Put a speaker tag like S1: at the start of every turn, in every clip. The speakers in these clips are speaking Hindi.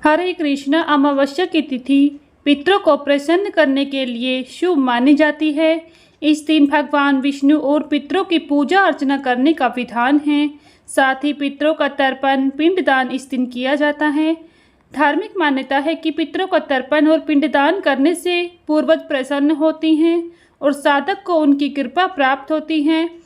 S1: हरे कृष्ण अमावस्या की तिथि पितरों को प्रसन्न करने के लिए शुभ मानी जाती है। इस दिन भगवान विष्णु और पितरों की पूजा अर्चना करने का विधान है। साथ ही पितरों का तर्पण पिंडदान इस दिन किया जाता है। धार्मिक मान्यता है कि पितरों का तर्पण और पिंडदान करने से पूर्वज प्रसन्न होती हैं और साधक को उनकी कृपा प्राप्त होती है।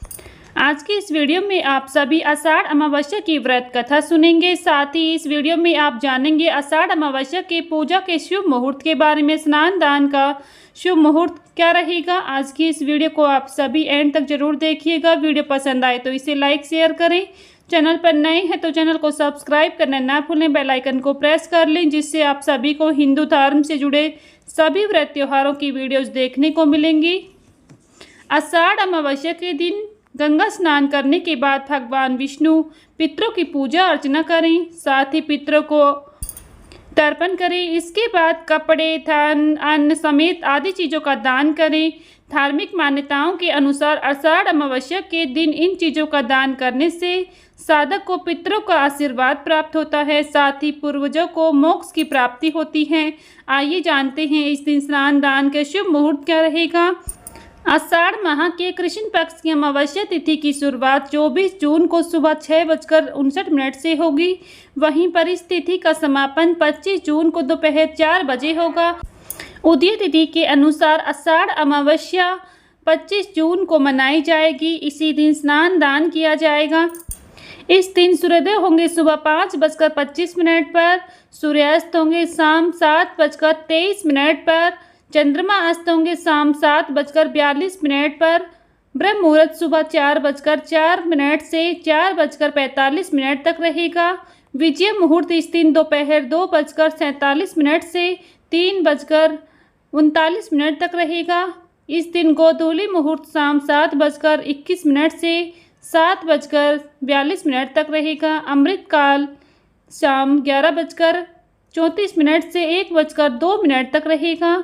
S1: आज की इस वीडियो में आप सभी आषाढ़ अमावस्या की व्रत कथा सुनेंगे। साथ ही इस वीडियो में आप जानेंगे आषाढ़ अमावस्या के पूजा के शुभ मुहूर्त के बारे में। स्नान दान का शुभ मुहूर्त क्या रहेगा, आज की इस वीडियो को आप सभी एंड तक जरूर देखिएगा। वीडियो पसंद आए तो इसे लाइक शेयर करें। चैनल पर नए हैं तो चैनल को सब्सक्राइब करना ना भूलें, बेल आइकन को प्रेस कर लें, जिससे आप सभी को हिंदू धर्म से जुड़े सभी व्रत त्योहारों की वीडियोज देखने को मिलेंगी। आषाढ़ अमावस्या के दिन गंगा स्नान करने के बाद भगवान विष्णु पितरों की पूजा अर्चना करें। साथ ही पितरों को तर्पण करें। इसके बाद कपड़े, धन, अन्न समेत आदि चीज़ों का दान करें। धार्मिक मान्यताओं के अनुसार आषाढ़ अमावस्या के दिन इन चीज़ों का दान करने से साधक को पितरों का आशीर्वाद प्राप्त होता है। साथ ही पूर्वजों को मोक्ष की प्राप्ति होती है। आइए जानते हैं इस दिन स्नान दान के शुभ मुहूर्त क्या रहेगा। आषाढ़ माह के कृष्ण पक्ष की अमावस्या तिथि की शुरुआत 24 जून को सुबह 6:59 से होगी। वहीं पर इस तिथि का समापन 25 जून को दोपहर 4 बजे होगा। उदय तिथि के अनुसार आषाढ़ अमावस्या 25 जून को मनाई जाएगी। इसी दिन स्नान दान किया जाएगा। इस दिन सूर्योदय होंगे सुबह 5:25 पर, सूर्यास्त होंगे शाम 7:23 पर, चंद्रमा अस्त होंगे शाम 7:42 पर। ब्रह्म मुहूर्त सुबह 4:04 से 4:45 तक रहेगा। विजय मुहूर्त इस दिन दोपहर 2:47 से 3:39 तक रहेगा। इस दिन गोधूली मुहूर्त शाम 7:21 से 7:42 तक रहेगा। अमृत काल शाम 11:34 से 1:02 तक रहेगा।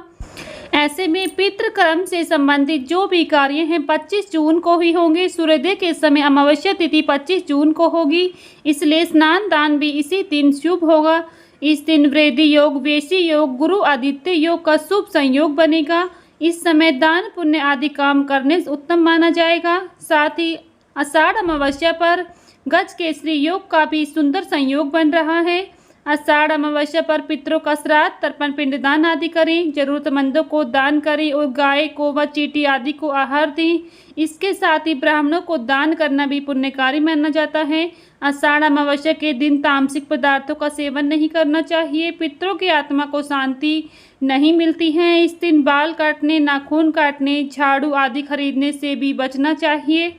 S1: ऐसे में पितृकर्म से संबंधित जो भी कार्य हैं 25 जून को ही होंगे। सूर्योदय के समय अमावस्या तिथि 25 जून को होगी, इसलिए स्नान दान भी इसी दिन शुभ होगा। इस दिन वृद्धि योग, वेशी योग, गुरु आदित्य योग का शुभ संयोग बनेगा। इस समय दान पुण्य आदि काम करने से उत्तम माना जाएगा। साथ ही आषाढ़ अमावस्या पर गज केसरी योग का भी सुंदर संयोग बन रहा है। आषाढ़ अमावस्या पर पितरों का श्राद्ध, तर्पण, पिंडदान आदि करें। जरूरतमंदों को दान करें और गाय को व चींटी आदि को आहार दें। इसके साथ ही ब्राह्मणों को दान करना भी पुण्यकारी माना जाता है। आषाढ़ अमावस्या के दिन तामसिक पदार्थों का सेवन नहीं करना चाहिए। पितरों की आत्मा को शांति नहीं मिलती है। इस दिन बाल काटने, नाखून काटने, झाड़ू आदि खरीदने से भी बचना चाहिए।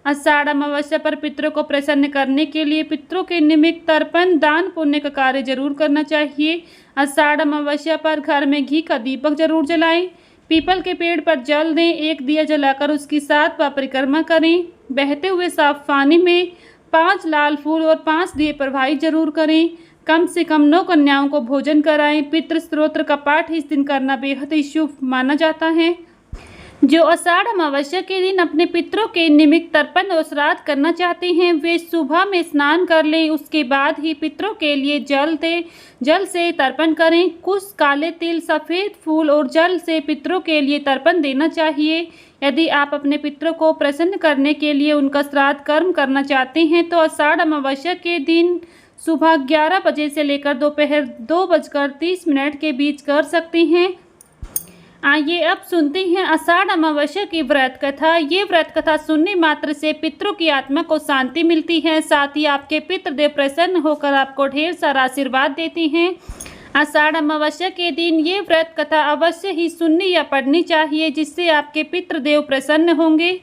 S1: आषाढ़ अमावस्या पर पितरों को प्रसन्न करने के लिए पितरों के निमित्त तर्पण, दान पुण्य का कार्य जरूर करना चाहिए। आषाढ़ अमावस्या पर घर में घी का दीपक जरूर जलाएं। पीपल के पेड़ पर जल दें। एक दिया जलाकर उसकी 7 बार परिक्रमा करें। बहते हुए साफ पानी में 5 लाल फूल और 5 दिए प्रवाहित जरूर करें। कम से कम 9 कन्याओं को भोजन कराएं। पितृ स्तोत्र का पाठ इस दिन करना बेहद ही शुभ माना जाता है। जो आषाढ़ अमावस्या के दिन अपने पितरों के निमित्त तर्पण और श्राद्ध करना चाहते हैं वे सुबह में स्नान कर लें। उसके बाद ही पितरों के लिए जल से तर्पण करें। कुछ काले तिल, सफ़ेद फूल और जल से पितरों के लिए तर्पण देना चाहिए। यदि आप अपने पितरों को प्रसन्न करने के लिए उनका श्राद्ध कर्म करना चाहते हैं तो आषाढ़ अमावस्या के दिन सुबह 11 बजे से लेकर दोपहर 2:30 के बीच कर सकते हैं। आइए अब सुनते हैं आषाढ़ अमावस्या की व्रत कथा। ये व्रत कथा सुनने मात्र से पितरों की आत्मा को शांति मिलती है। साथ ही आपके पितृदेव प्रसन्न होकर आपको ढेर सारा आशीर्वाद देते हैं। आषाढ़ अमावस्या के दिन ये व्रत कथा अवश्य ही सुननी या पढ़नी चाहिए, जिससे आपके पितृदेव प्रसन्न होंगे।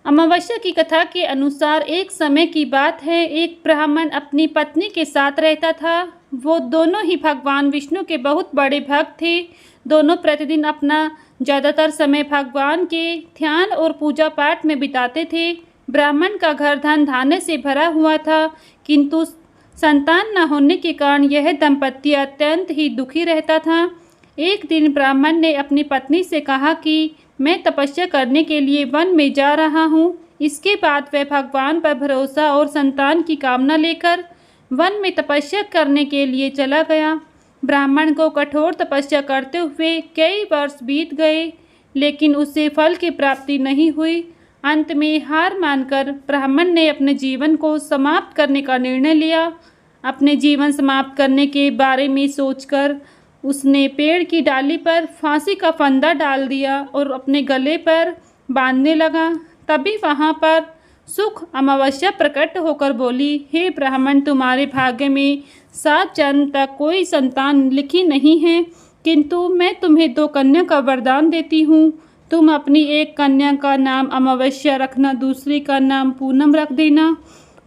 S1: अमावस्या की कथा के अनुसार एक समय की बात है, एक ब्राह्मण अपनी पत्नी के साथ रहता था। वो दोनों ही भगवान विष्णु के बहुत बड़े भक्त थे। दोनों प्रतिदिन अपना ज़्यादातर समय भगवान के ध्यान और पूजा पाठ में बिताते थे। ब्राह्मण का घर धन धान्य से भरा हुआ था, किंतु संतान न होने के कारण यह दंपति अत्यंत ही दुखी रहता था। एक दिन ब्राह्मण ने अपनी पत्नी से कहा कि मैं तपस्या करने के लिए वन में जा रहा हूँ। इसके बाद वह भगवान पर भरोसा और संतान की कामना लेकर वन में तपस्या करने के लिए चला गया। ब्राह्मण को कठोर तपस्या करते हुए कई वर्ष बीत गए, लेकिन उसे फल की प्राप्ति नहीं हुई। अंत में हार मानकर ब्राह्मण ने अपने जीवन को समाप्त करने का निर्णय लिया। अपने जीवन समाप्त करने के बारे में सोचकर उसने पेड़ की डाली पर फांसी का फंदा डाल दिया और अपने गले पर बांधने लगा। तभी वहाँ पर सुख अमावस्या प्रकट होकर बोली, हे ब्राह्मण, तुम्हारे भाग्य में 7 जन्म तक कोई संतान लिखी नहीं है, किंतु मैं तुम्हें 2 कन्या का वरदान देती हूँ। तुम अपनी एक कन्या का नाम अमावस्या रखना, दूसरी का नाम पूनम रख देना।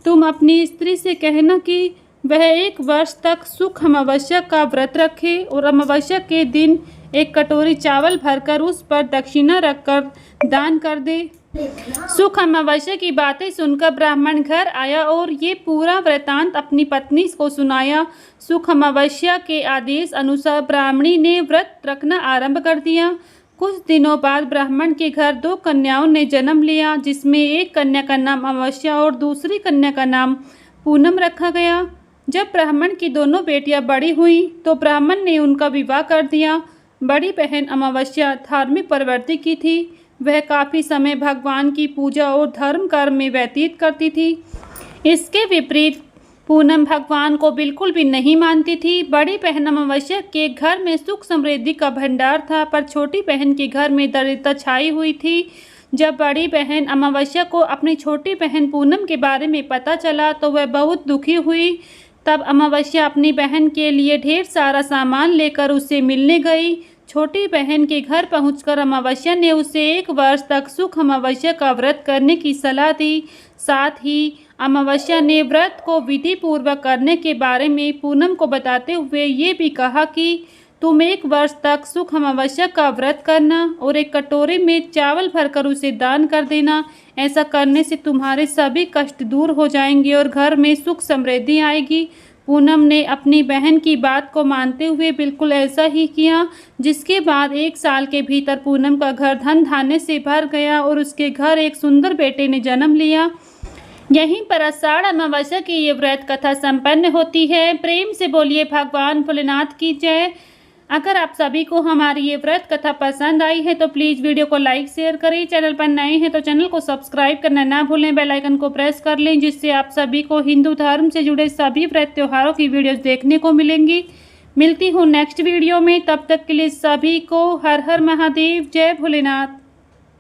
S1: तुम अपनी स्त्री से कहना कि वह 1 वर्ष तक सुख अमावस्या का व्रत रखे और अमावस्या के दिन 1 कटोरी चावल भरकर उस पर दक्षिणा रखकर दान कर दे। सुख अमावस्या की बातें सुनकर ब्राह्मण घर आया और ये पूरा वृतांत अपनी पत्नी को सुनाया। सुख अमावस्या के आदेश अनुसार ब्राह्मणी ने व्रत रखना आरंभ कर दिया। कुछ दिनों बाद ब्राह्मण के घर 2 कन्याओं ने जन्म लिया, जिसमें एक कन्या का नाम अमावस्या और दूसरी कन्या का नाम पूनम रखा गया। जब ब्राह्मण की दोनों बेटियां बड़ी हुईं तो ब्राह्मण ने उनका विवाह कर दिया। बड़ी बहन अमावस्या धार्मिक प्रवृत्ति की थी। वह काफ़ी समय भगवान की पूजा और धर्म कर्म में व्यतीत करती थी। इसके विपरीत पूनम भगवान को बिल्कुल भी नहीं मानती थी। बड़ी बहन अमावस्या के घर में सुख समृद्धि का भंडार था, पर छोटी बहन के घर में दरिद्रता छाई हुई थी। जब बड़ी बहन अमावस्या को अपनी छोटी बहन पूनम के बारे में पता चला तो वह बहुत दुखी हुई। तब अमावस्या अपनी बहन के लिए ढेर सारा सामान लेकर उससे मिलने गई। छोटी बहन के घर पहुंचकर अमावस्या ने उसे 1 वर्ष तक सुख अमावस्या का व्रत करने की सलाह दी। साथ ही अमावस्या ने व्रत को विधि पूर्वक करने के बारे में पूनम को बताते हुए ये भी कहा कि तुम 1 वर्ष तक सुख अमावस्या का व्रत करना और 1 कटोरे में चावल भरकर उसे दान कर देना। ऐसा करने से तुम्हारे सभी कष्ट दूर हो जाएंगे और घर में सुख समृद्धि आएगी। पूनम ने अपनी बहन की बात को मानते हुए बिल्कुल ऐसा ही किया, जिसके बाद 1 साल के भीतर पूनम का घर धन धान्य से भर गया और उसके घर एक सुंदर बेटे ने जन्म लिया। यहीं पर आषाढ़ अमावस्या की ये व्रत कथा संपन्न होती है। प्रेम से बोलिए भगवान भोलेनाथ की जय। अगर आप सभी को हमारी ये व्रत कथा पसंद आई है तो प्लीज़ वीडियो को लाइक शेयर करें। चैनल पर नए हैं तो चैनल को सब्सक्राइब करना ना भूलें। बेल आइकन को प्रेस कर लें, जिससे आप सभी को हिंदू धर्म से जुड़े सभी व्रत त्योहारों की वीडियोस देखने को मिलेंगी। मिलती हूँ नेक्स्ट वीडियो में, तब तक के लिए सभी को हर हर महादेव, जय भोलेनाथ।